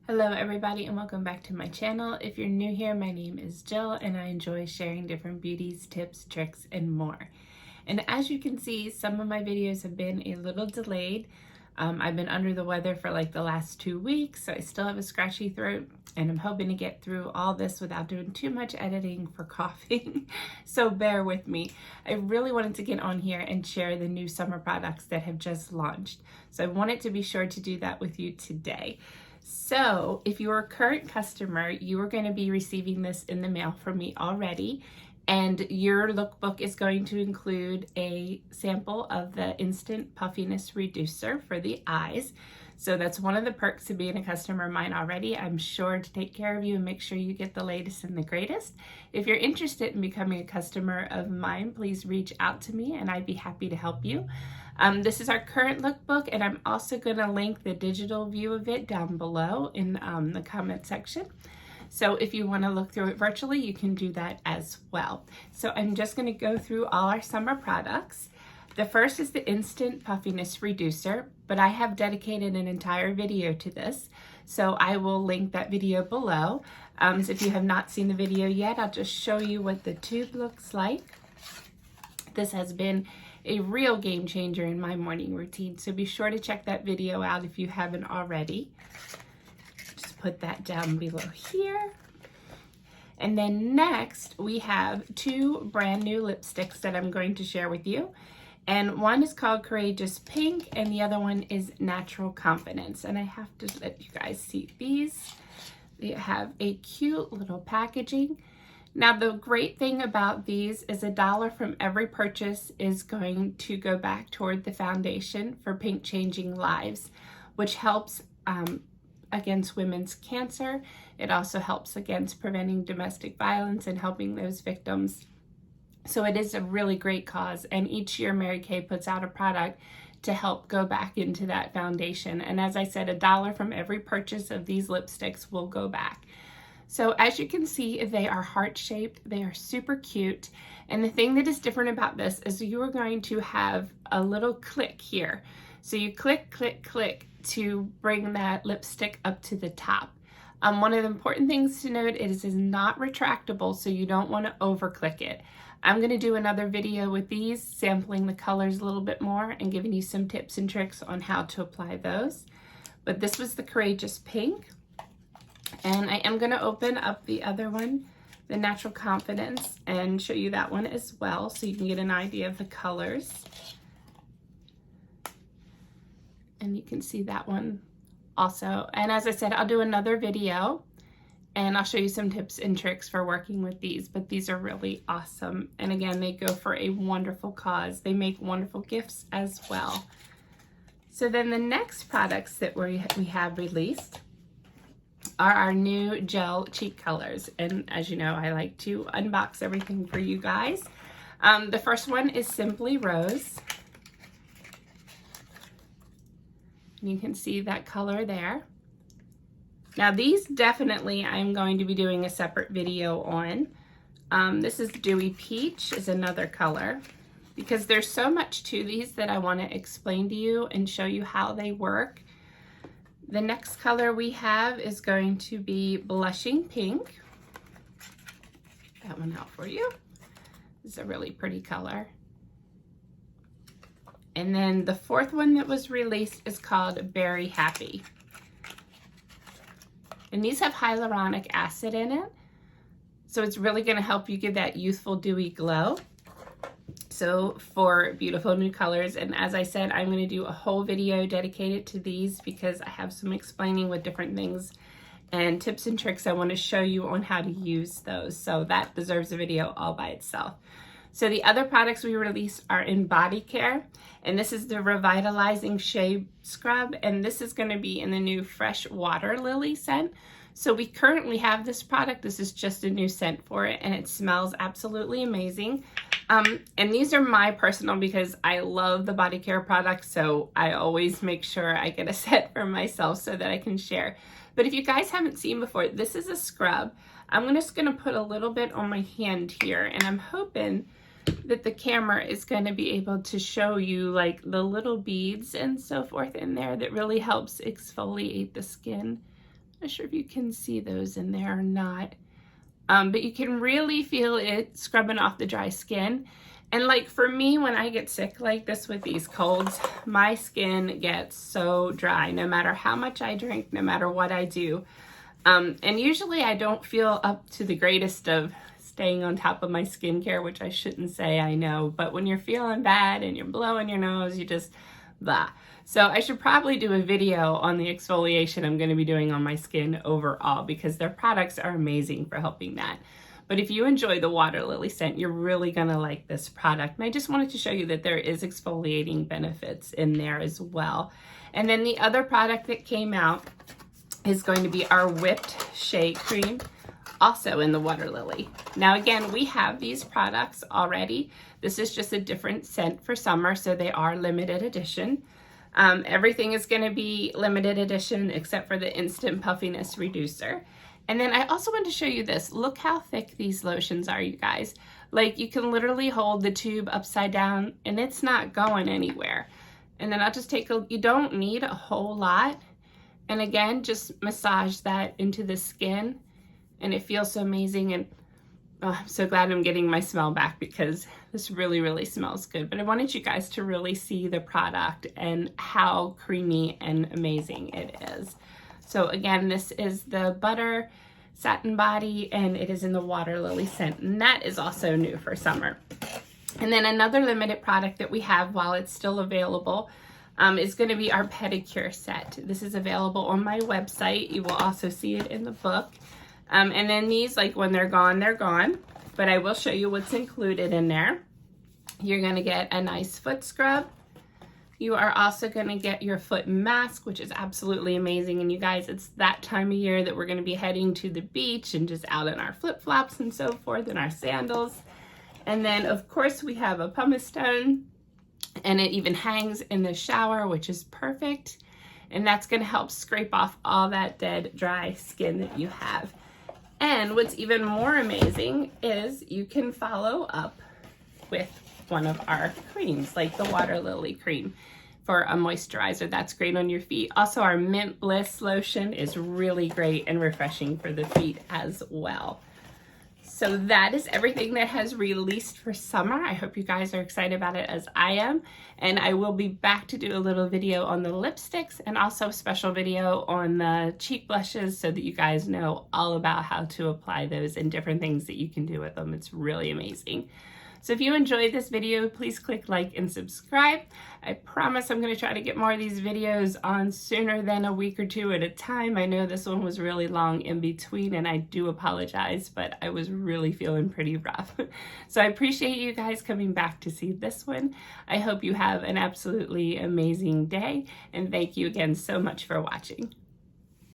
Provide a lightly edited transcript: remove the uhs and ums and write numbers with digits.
Hello everybody and welcome back to my channel. If you're new here, my name is Jill and I enjoy sharing different beauties, tips, tricks, and more. And as you can see, some of my videos have been a little delayed. I've been under the weather for like the last 2 weeks, so I still have a scratchy throat and I'm hoping to get through all this without doing too much editing for coughing. So bear with me. I really wanted to get on here and share the new summer products that have just launched. So I wanted to be sure to do that with you today. So if you're a current customer, you are going to be receiving this in the mail from me already. And your lookbook is going to include a sample of the Instant Puffiness Reducer for the eyes. So that's one of the perks of being a customer of mine already. I'm sure to take care of you and make sure you get the latest and the greatest. If you're interested in becoming a customer of mine, please reach out to me and I'd be happy to help you. This is our current lookbook, and I'm also going to link the digital view of it down below in the comment section. So if you want to look through it virtually, you can do that as well. So I'm just going to go through all our summer products. The first is the Instant Puffiness Reducer, but I have dedicated an entire video to this. So I will link that video below. So if you have not seen the video yet, I'll just show you what the tube looks like. This has been a real game changer in my morning routine, so be sure to check that video out if you haven't already. Just put that down below here. And then next we have 2 brand new lipsticks that I'm going to share with you. And one is called Courageous Pink and the other one is Natural Confidence. And I have to let you guys see these. They have a cute little packaging. Now, the great thing about these is $1 from every purchase is going to go back toward the foundation for Pink Changing Lives, which helps against women's cancer. It also helps against preventing domestic violence and helping those victims. So it is a really great cause, and each year Mary Kay puts out a product to help go back into that foundation. And as I said, $1 from every purchase of these lipsticks will go back. So as you can see, they are heart-shaped, they are super cute, and the thing that is different about this is you are going to have a little click here. So you click, click, click to bring that lipstick up to the top. One of the important things to note is it is not retractable, so you don't want to over-click it. I'm going to do another video with these, sampling the colors a little bit more and giving you some tips and tricks on how to apply those. But this was the Courageous Pink. And I am going to open up the other one, the Natural Confidence, and show you that one as well so you can get an idea of the colors. And you can see that one also. And as I said, I'll do another video and I'll show you some tips and tricks for working with these, but these are really awesome. And again, they go for a wonderful cause. They make wonderful gifts as well. So then the next products that we have released are our new gel cheek colors. And as you know, I like to unbox everything for you guys. The first one is Simply Rose. You can see that color there. Now these definitely I'm going to be doing a separate video on. This is Dewy Peach is another color because there's so much to these that I want to explain to you and show you how they work. The next color we have is going to be Blushing Pink. That one out for you. It's a really pretty color. And then the fourth one that was released is called Berry Happy. And these have hyaluronic acid in it. So it's really going to help you give that youthful dewy glow. So for beautiful new colors, and as I said, I'm going to do a whole video dedicated to these because I have some explaining with different things and tips and tricks I want to show you on how to use those. So that deserves a video all by itself. So the other products we released are in body care, and this is the Revitalizing Shea Scrub, and this is going to be in the new Fresh Water Lily scent. So we currently have this product. This is just a new scent for it, and it smells absolutely amazing. And these are my personal because I love the body care products, so I always make sure I get a set for myself so that I can share. But if you guys haven't seen before, this is a scrub. I'm just going to put a little bit on my hand here, and I'm hoping that the camera is going to be able to show you like the little beads and so forth in there that really helps exfoliate the skin Not sure if you can see those in there or not. But you can really feel it scrubbing off the dry skin. And like for me, when I get sick like this with these colds, my skin gets so dry, no matter how much I drink, no matter what I do. And usually I don't feel up to the greatest of staying on top of my skincare, which I shouldn't say, I know. But when you're feeling bad and you're blowing your nose, you just, blah. So I should probably do a video on the exfoliation I'm going to be doing on my skin overall, because their products are amazing for helping that. But if you enjoy the water lily scent, you're really going to like this product. And I just wanted to show you that there is exfoliating benefits in there as well. And then the other product that came out is going to be our whipped Shea cream, also in the water lily. Now again, we have these products already. This is just a different scent for summer, so they are limited edition. Everything is going to be limited edition except for the instant puffiness reducer. And then I also want to show you this. Look how thick these lotions are, you guys. Like, you can literally hold the tube upside down and it's not going anywhere. And then I'll just take you don't need a whole lot. And again, just massage that into the skin and it feels so amazing. And oh, I'm so glad I'm getting my smell back, because this really, really smells good. But I wanted you guys to really see the product and how creamy and amazing it is. So again, this is the butter satin body, and it is in the water lily scent, and that is also new for summer. And then another limited product that we have while it's still available is going to be our pedicure set. This is available on my website. You will also see it in the book. And then these, like, when they're gone, but I will show you what's included in there. You're going to get a nice foot scrub. You are also going to get your foot mask, which is absolutely amazing. And you guys, it's that time of year that we're going to be heading to the beach and just out in our flip-flops and so forth, and our sandals. And then of course we have a pumice stone, and it even hangs in the shower, which is perfect. And that's going to help scrape off all that dead, dry skin that you have. And what's even more amazing is you can follow up with one of our creams, like the water lily cream for a moisturizer. That's great on your feet. Also, our Mint Bliss lotion is really great and refreshing for the feet as well. So that is everything that has released for summer. I hope you guys are excited about it as I am. And I will be back to do a little video on the lipsticks, and also a special video on the cheek blushes, so that you guys know all about how to apply those and different things that you can do with them. It's really amazing. So if you enjoyed this video, please click like and subscribe. I promise I'm going to try to get more of these videos on sooner than a week or two at a time. I know this one was really long in between, and I do apologize, but I was really feeling pretty rough. So I appreciate you guys coming back to see this one. I hope you have an absolutely amazing day, and thank you again so much for watching.